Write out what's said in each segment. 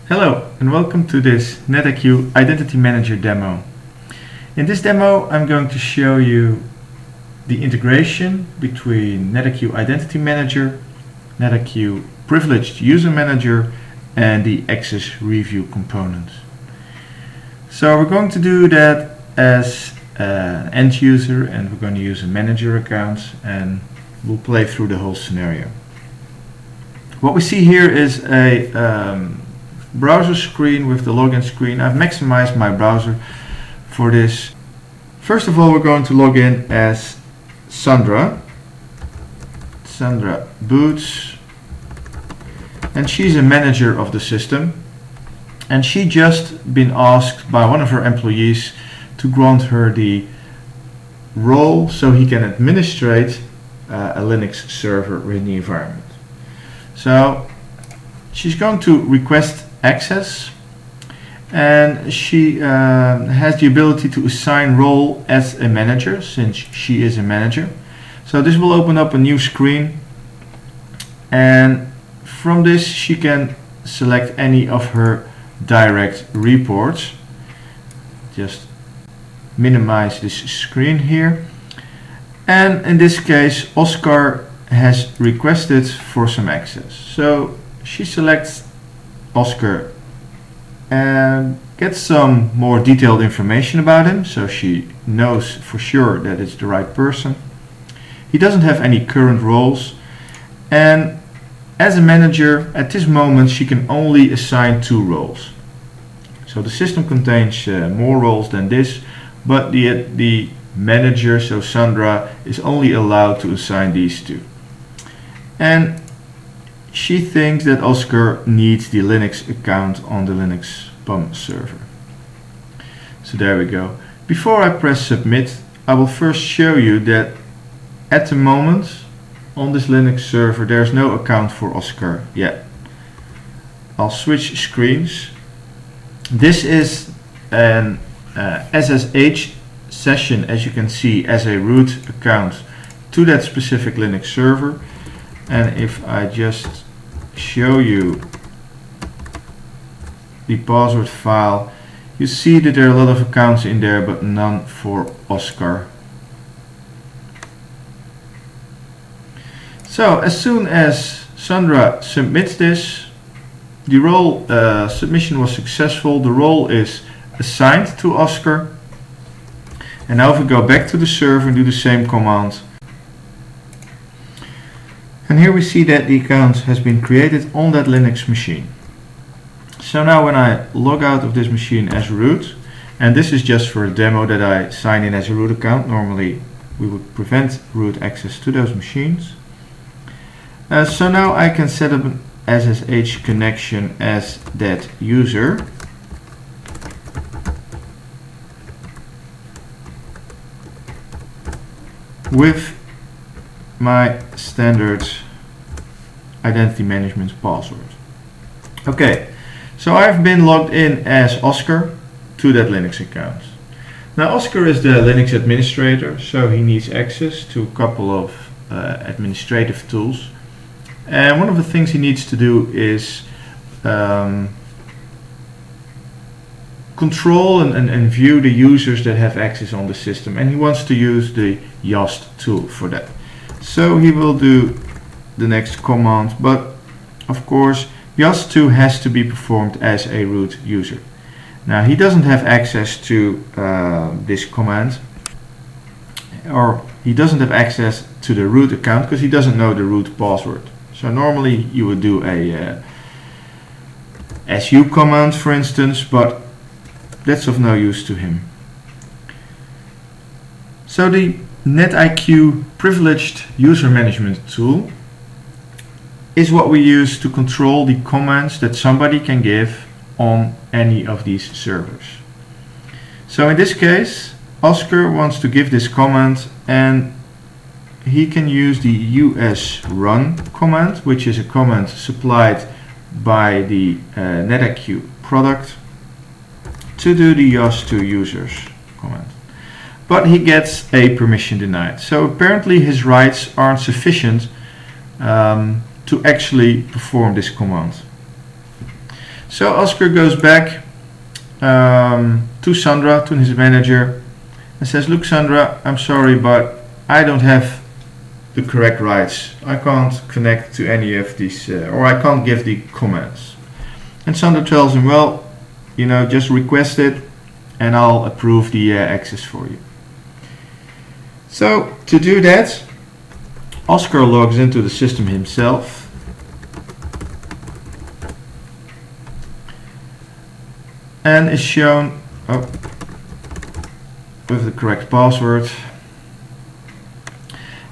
Hello and welcome to this NetIQ Identity Manager demo. In this demo I'm going to show you the integration between NetIQ Identity Manager, NetIQ Privileged User Manager and the Access Review components. So we're going to do that as an end user, and we're going to use a manager account, and we'll play through the whole scenario. What we see here is a browser screen with the login screen. I've maximized my browser for this. First of all, we're going to log in as Sandra Boots, and she's a manager of the system, and she just been asked by one of her employees to grant her the role so he can administrate a Linux server in the environment. So she's going to request access, and she has the ability to assign role as a manager since she is a manager. So this will open up a new screen, and from this she can select any of her direct reports. Just minimize this screen here, and in this case Oscar has requested for some access. So she selects Oscar and gets some more detailed information about him, so she knows for sure that it's the right person. He doesn't have any current roles, and as a manager at this moment she can only assign 2 roles. So the system contains more roles than this, but the manager, so Sandra, is only allowed to assign these 2. And she thinks that Oscar needs the Linux account on the Linux PUM server. So there we go. Before I press submit, I will first show you that at the moment on this Linux server there's no account for Oscar yet. I'll switch screens. This is an SSH session, as you can see, as a root account to that specific Linux server. And if I just show you the password file, you see that there are a lot of accounts in there, but none for Oscar. So as soon as Sandra submits this, the role submission was successful. The role is assigned to Oscar. And now if we go back to the server and do the same command, and here we see that the account has been created on that Linux machine. So now when I log out of this machine as root, and this is just for a demo that I sign in as a root account, normally we would prevent root access to those machines. So now I can set up an SSH connection as that user. With my standard identity management password. Okay, so I've been logged in as Oscar to that Linux account. Now Oscar is the Linux administrator, so he needs access to a couple of administrative tools. And one of the things he needs to do is control and view the users that have access on the system, and he wants to use the YAST tool for that. So he will do the next command, but of course YAST2 has to be performed as a root user. Now he doesn't have access to this command, or he doesn't have access to the root account because he doesn't know the root password. So normally you would do a su command, for instance, but that's of no use to him. So the NetIQ Privileged User Management tool is what we use to control the commands that somebody can give on any of these servers. So in this case, Oscar wants to give this command, and he can use the usrun command, which is a command supplied by the NetIQ product to do the YAST2 users command. But he gets a permission denied. So apparently his rights aren't sufficient to actually perform this command. So Oscar goes back to Sandra, to his manager, and says, look Sandra, I'm sorry, but I don't have the correct rights. I can't connect to any of these, or I can't give the commands. And Sandra tells him, well, you know, just request it and I'll approve the access for you. So to do that, Oscar logs into the system himself. And is shown with the correct password.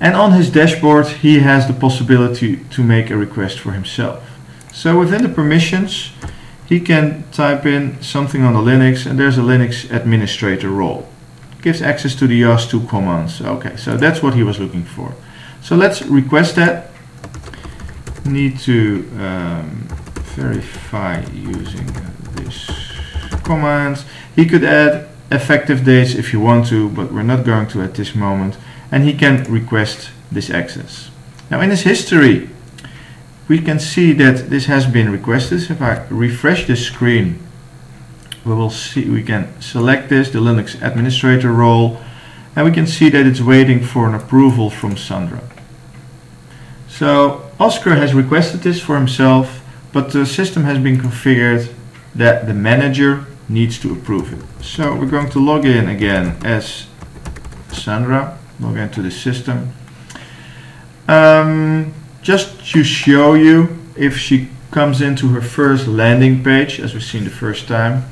And on his dashboard he has the possibility to make a request for himself. So within the permissions he can type in something on the Linux, and there's a Linux administrator role. Gives access to the YAS2 commands. Okay, so that's what he was looking for. So let's request that. Need to verify using this command. He could add effective dates if you want to, but we're not going to at this moment. And he can request this access. Now in his history we can see that this has been requested. If I refresh the screen, we will see, we can select this, the Linux administrator role, and we can see that it's waiting for an approval from Sandra. So Oscar has requested this for himself, but the system has been configured that the manager needs to approve it. So we're going to log in again as Sandra, log into the system. Just to show you, if she comes into her first landing page, as we've seen the first time,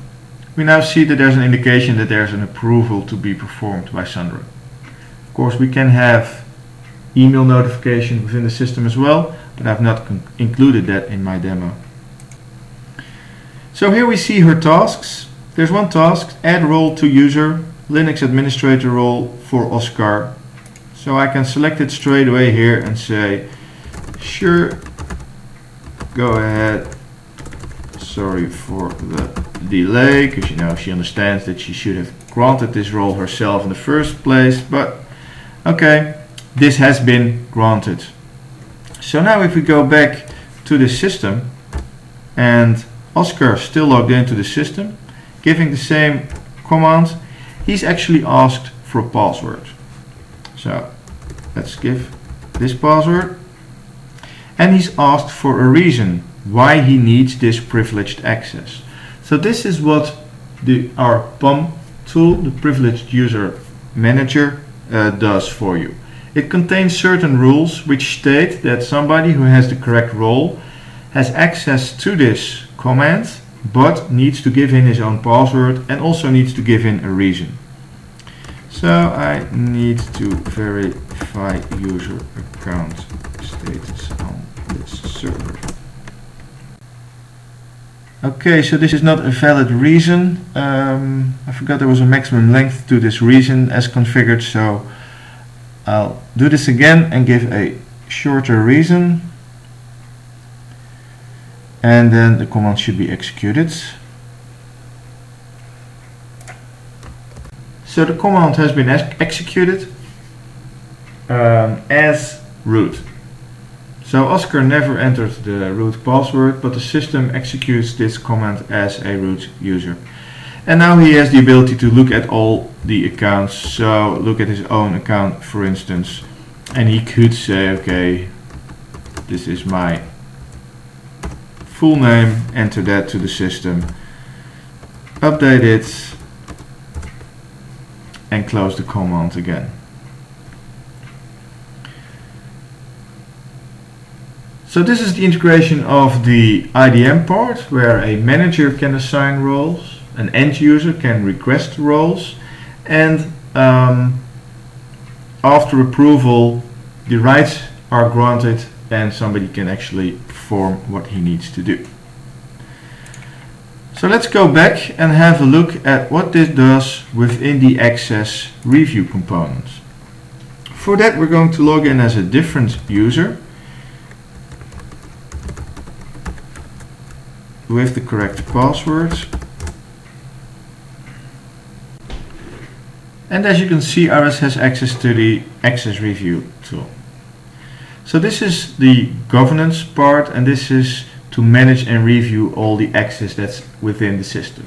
we now see that there's an indication that there's an approval to be performed by Sandra. Of course, we can have email notification within the system as well, but I've not included that in my demo. So here we see her tasks. There's one task, add role to user, Linux administrator role for Oscar. So I can select it straight away here and say, sure, go ahead. Sorry for the delay, because you know she understands that she should have granted this role herself in the first place, but okay, this has been granted. So now if we go back to the system and Oscar still logged into the system, giving the same command, he's actually asked for a password. So let's give this password, and he's asked for a reason why he needs this privileged access. So this is what our PUM tool, the Privileged User Manager, does for you. It contains certain rules which state that somebody who has the correct role has access to this command, but needs to give in his own password and also needs to give in a reason. So I need to verify user account status on this server. Okay, so this is not a valid reason. I forgot there was a maximum length to this reason as configured, so I'll do this again and give a shorter reason, and then the command should be executed. So the command has been executed as root. So Oscar never entered the root password, but the system executes this command as a root user. And now he has the ability to look at all the accounts. So look at his own account, for instance, and he could say, okay, this is my full name, enter that to the system, update it, and close the command again. So this is the integration of the IDM part, where a manager can assign roles, an end user can request roles, and after approval the rights are granted and somebody can actually perform what he needs to do. So let's go back and have a look at what this does within the access review component. For that we're going to log in as a different user with the correct password. And as you can see, RS has access to the access review tool. So this is the governance part, and this is to manage and review all the access that's within the system.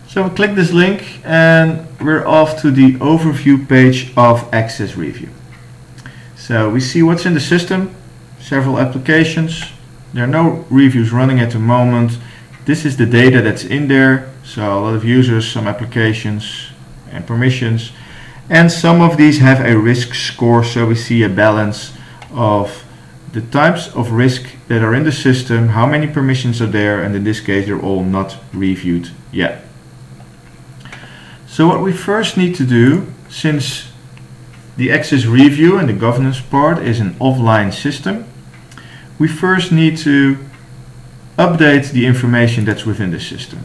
So we click this link and we're off to the overview page of Access Review. So we see what's in the system, several applications. There are no reviews running at the moment. This is the data that's in there. So a lot of users, some applications and permissions. And some of these have a risk score, so we see a balance of the types of risk that are in the system, how many permissions are there, and in this case they're all not reviewed yet. So what we first need to do, since the access review and the governance part is an offline system, we first need to update the information that's within the system.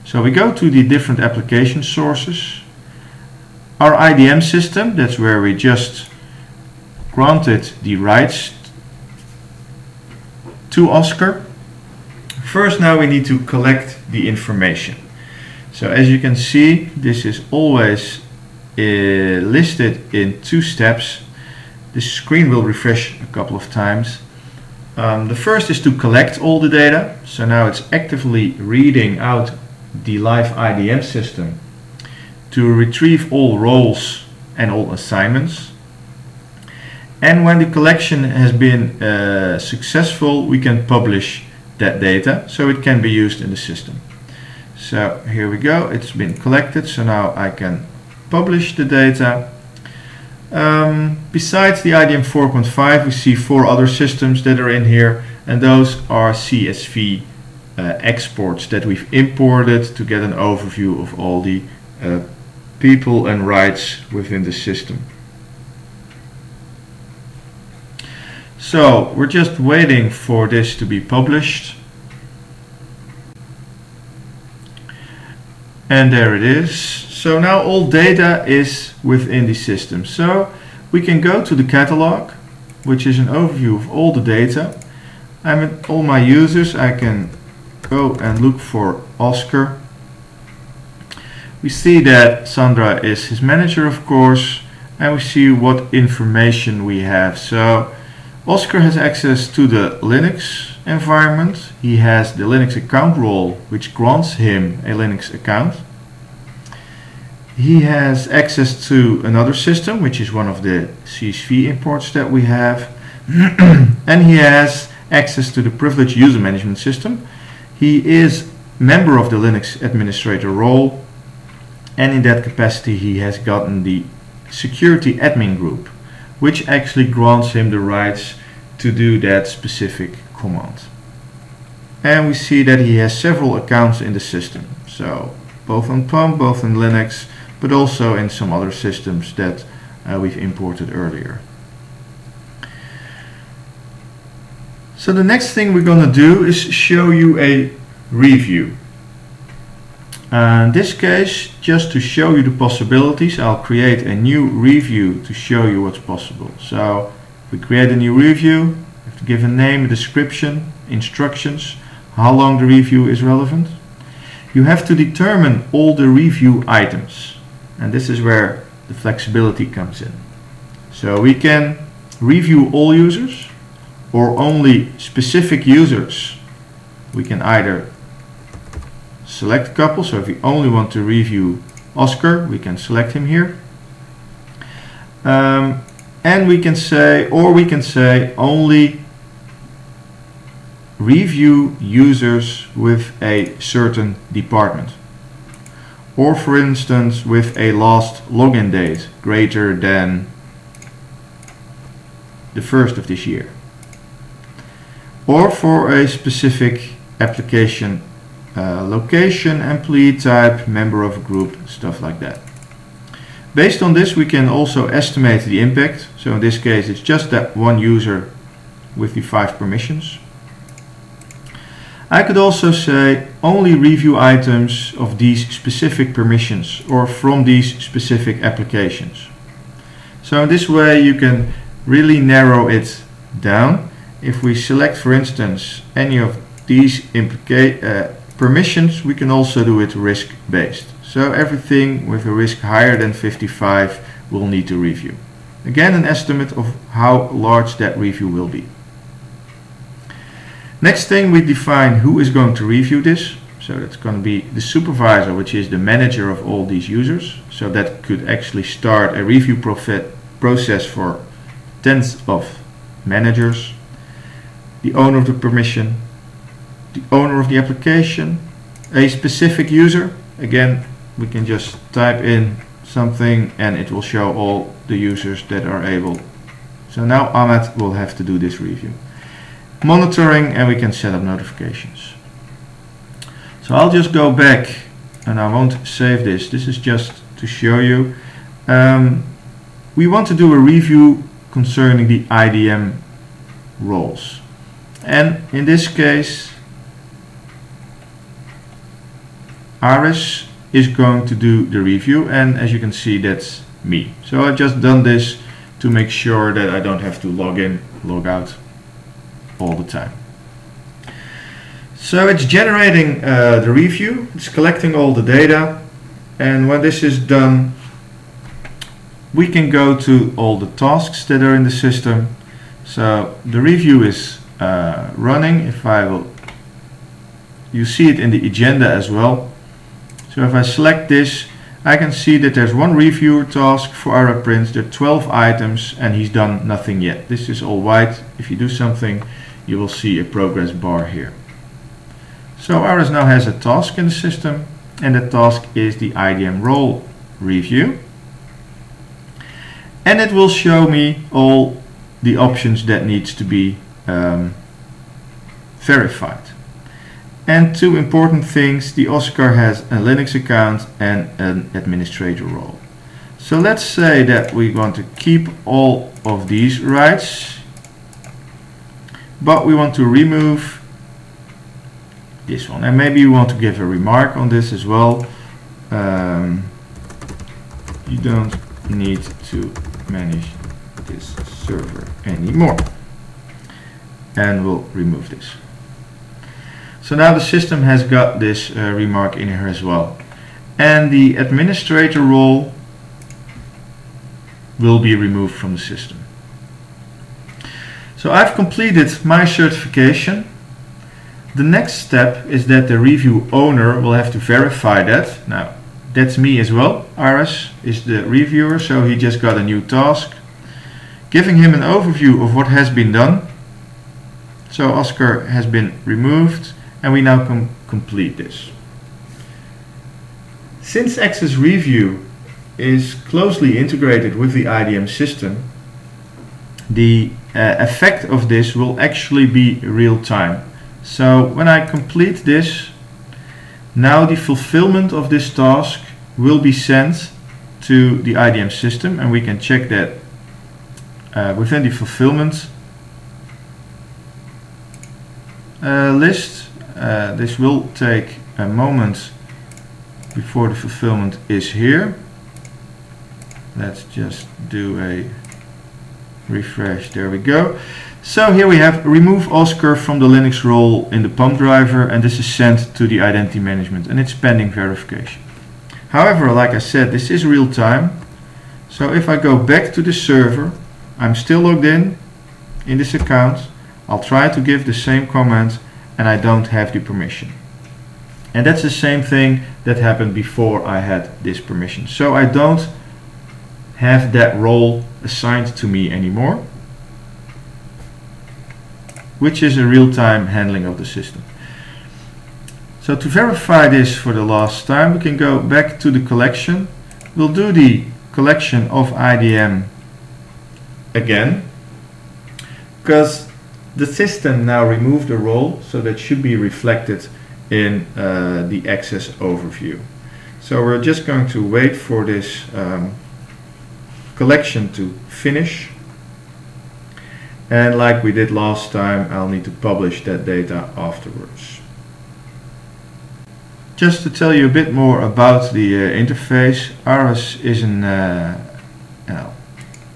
So we go to the different application sources. Our IDM system, that's where we just granted the rights to Oscar. First, now we need to collect the information. So as you can see, this is always listed in 2 steps. The screen will refresh a couple of times. The first is to collect all the data. So now it's actively reading out the live IDM system to retrieve all roles and all assignments. And when the collection has been successful, we can publish that data so it can be used in the system. So here we go, it's been collected, so now I can publish the data. Besides the IDM 4.5, we see 4 other systems that are in here, and those are CSV exports that we've imported to get an overview of all the people and rights within the system. So we're just waiting for this to be published. And there it is. So now all data is within the system. So we can go to the catalog, which is an overview of all the data. I'm at all my users. I can go and look for Oscar. We see that Sandra is his manager, of course, and we see what information we have. So Oscar has access to the Linux environment. He has the Linux account role, which grants him a Linux account. He has access to another system, which is one of the CSV imports that we have. And he has access to the Privileged User Management System. He is member of the Linux administrator role, and in that capacity he has gotten the security admin group, which actually grants him the rights to do that specific command. And we see that he has several accounts in the system, so both on PUM, both in Linux, but also in some other systems that we've imported earlier. So the next thing we're going to do is show you a review. In this case, just to show you the possibilities, I'll create a new review to show you what's possible. So if we create a new review, we have to give a name, a description, instructions, how long the review is relevant. You have to determine all the review items, and this is where the flexibility comes in. So we can review all users or only specific users. We can either select a couple, so if we only want to review Oscar, we can select him here. And we can say, only review users with a certain department. Or for instance, with a last login date greater than the 1st of this year. Or for a specific application location, employee type, member of a group, stuff like that. Based on this, we can also estimate the impact. So in this case, it's just that one user with the 5 permissions. I could also say only review items of these specific permissions or from these specific applications. So in this way, you can really narrow it down. If we select, for instance, any of these permissions, we can also do it risk-based. So everything with a risk higher than 55 will need to review. Again, an estimate of how large that review will be. Next thing, we define who is going to review this. So that's going to be the supervisor, which is the manager of all these users. So that could actually start a review process for tens of managers. The owner of the permission, the owner of the application, a specific user. Again, we can just type in something and it will show all the users that are able. So now Ahmed will have to do this review. Monitoring, and we can set up notifications. So I'll just go back and I won't save this. This is just to show you. We want to do a review concerning the IDM roles. And in this case, Aris is going to do the review, and as you can see, that's me. So I've just done this to make sure that I don't have to log in, log out all the time. So it's generating the review, it's collecting all the data, and when this is done, we can go to all the tasks that are in the system. So the review is running. If I will, you see it in the agenda as well. So if I select this, I can see that there's one reviewer task for Ara Prince. There are 12 items and he's done nothing yet. This is all white. If you do something, you will see a progress bar here. So Aris now has a task in the system, and the task is the IDM role review. And it will show me all the options that needs to be verified. And two important things, the Oscar has a Linux account and an administrator role. So let's say that we want to keep all of these rights, but we want to remove this one, and maybe you want to give a remark on this as well. You don't need to manage this server anymore, and we'll remove this. So now the system has got this remark in here as well, and the administrator role will be removed from the system. So I've completed my certification. The next step is that the review owner will have to verify that. Now, that's me as well. Aris is the reviewer, so he just got a new task, giving him an overview of what has been done. So Oscar has been removed, and we now can complete this. Since Access Review is closely integrated with the IDM system, the effect of this will actually be real time. So when I complete this, now the fulfillment of this task will be sent to the IDM system, and we can check that within the fulfillment list. This will take a moment before the fulfillment is here. Let's just do a refresh. There we go. So here we have remove Oscar from the Linux role in the PUM driver, and this is sent to the identity management, and it's pending verification. However, like I said, this is real time. So if I go back to the server, I'm still logged in this account. I'll try to give the same command, and I don't have the permission. And that's the same thing that happened before I had this permission. So I don't have that role assigned to me anymore, which is a real-time handling of the system. So to verify this for the last time, we can go back to the collection. We'll do the collection of IDM again, because the system now removed the role, so that should be reflected in the access overview. So we're just going to wait for this collection to finish. And like we did last time, I'll need to publish that data afterwards. Just to tell you a bit more about the interface, Aris is an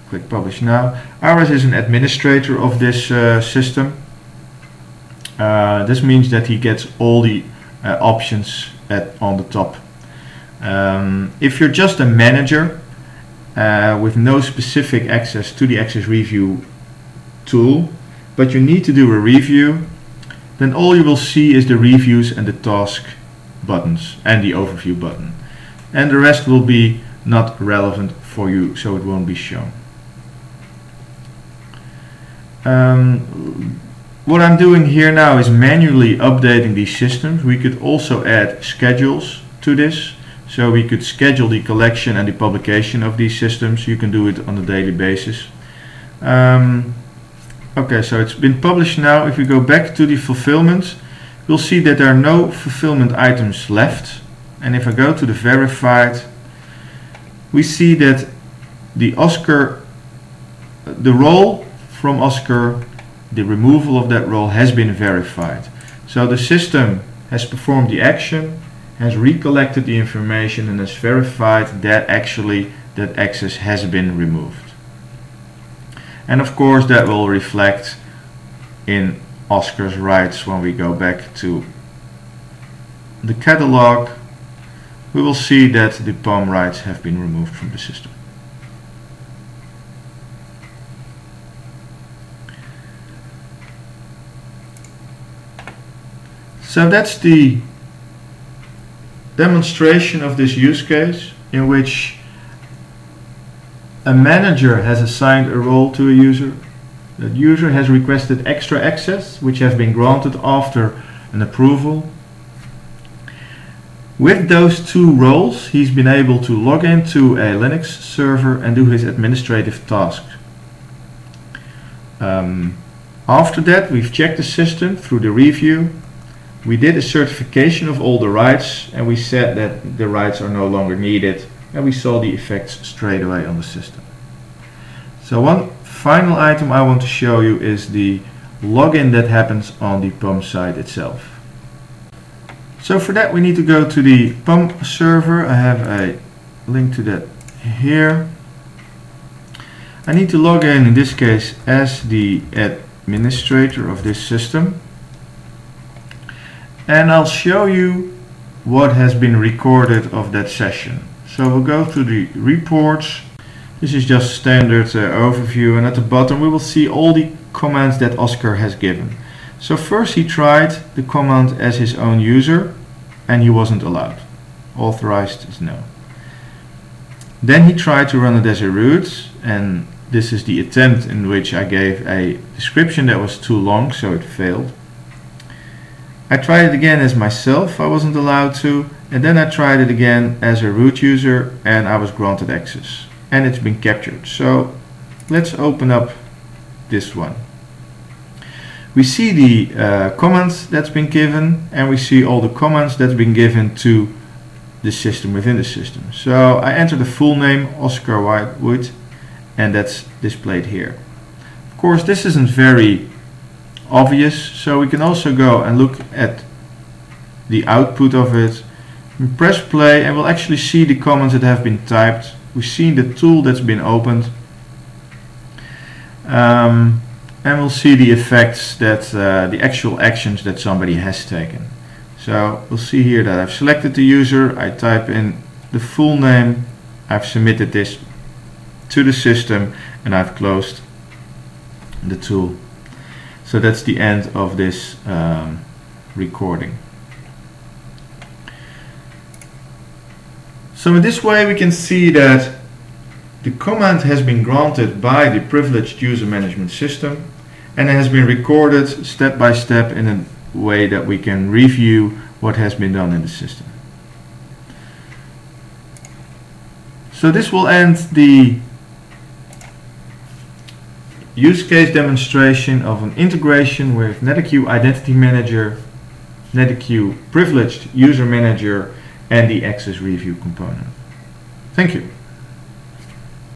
click publish now. Aris is an administrator of this system. This means that he gets all the options on the top. If you're just a manager, with no specific access to the access review tool, but you need to do a review, then all you will see is the reviews and the task buttons and the overview button. And the rest will be not relevant for you, so it won't be shown. What I'm doing here now is manually updating these systems. We could also add schedules to this, so we could schedule the collection and the publication of these systems. You can do it on a daily basis. Okay, so it's been published now. If we go back to the fulfillment, we'll see that there are no fulfillment items left. And if I go to the verified, we see that the Oscar, the role from Oscar, the removal of that role has been verified. So the system has performed the action, has recollected the information, and has verified that actually that access has been removed. And of course that will reflect in Oscar's rights when we go back to the catalog. We will see that the PUM rights have been removed from the system. So that's the demonstration of this use case in which a manager has assigned a role to a user. That user has requested extra access, which have been granted after an approval. With those two roles, he's been able to log into a Linux server and do his administrative tasks. After that, we've checked the system through the review. We did a certification of all the rights, and we said that the rights are no longer needed, and we saw the effects straight away on the system. So one final item I want to show you is the login that happens on the PUM site itself. So for that we need to go to the PUM server. I have a link to that here. I need to log in this case as the administrator of this system. And I'll show you what has been recorded of that session. So we'll go to the reports. This is just standard overview, and at the bottom we will see all the commands that Oscar has given. So first he tried the command as his own user and he wasn't allowed. Authorized is no. Then he tried to run it as a root, and this is the attempt in which I gave a description that was too long, so it failed. I tried it again as myself, I wasn't allowed to, and then I tried it again as a root user and I was granted access. And it's been captured. So let's open up this one. We see the comments that's been given, and we see all the comments that's been given to the system within the system. So I enter the full name, Oscar Whitewood, and that's displayed here. Of course, this isn't very obvious, so we can also go and look at the output of it. We press play and we'll actually see the comments that have been typed. We've seen the tool that's been opened, and we'll see the effects that the actual actions that somebody has taken. So we'll see here that I've selected the user, I type in the full name, I've submitted this to the system, and I've closed the tool. So that's the end of this recording. So in this way we can see that the command has been granted by the privileged user management system, and it has been recorded step by step in a way that we can review what has been done in the system. So this will end the use case demonstration of an integration with NetIQ Identity Manager, NetIQ Privileged User Manager, and the Access Review component. Thank you.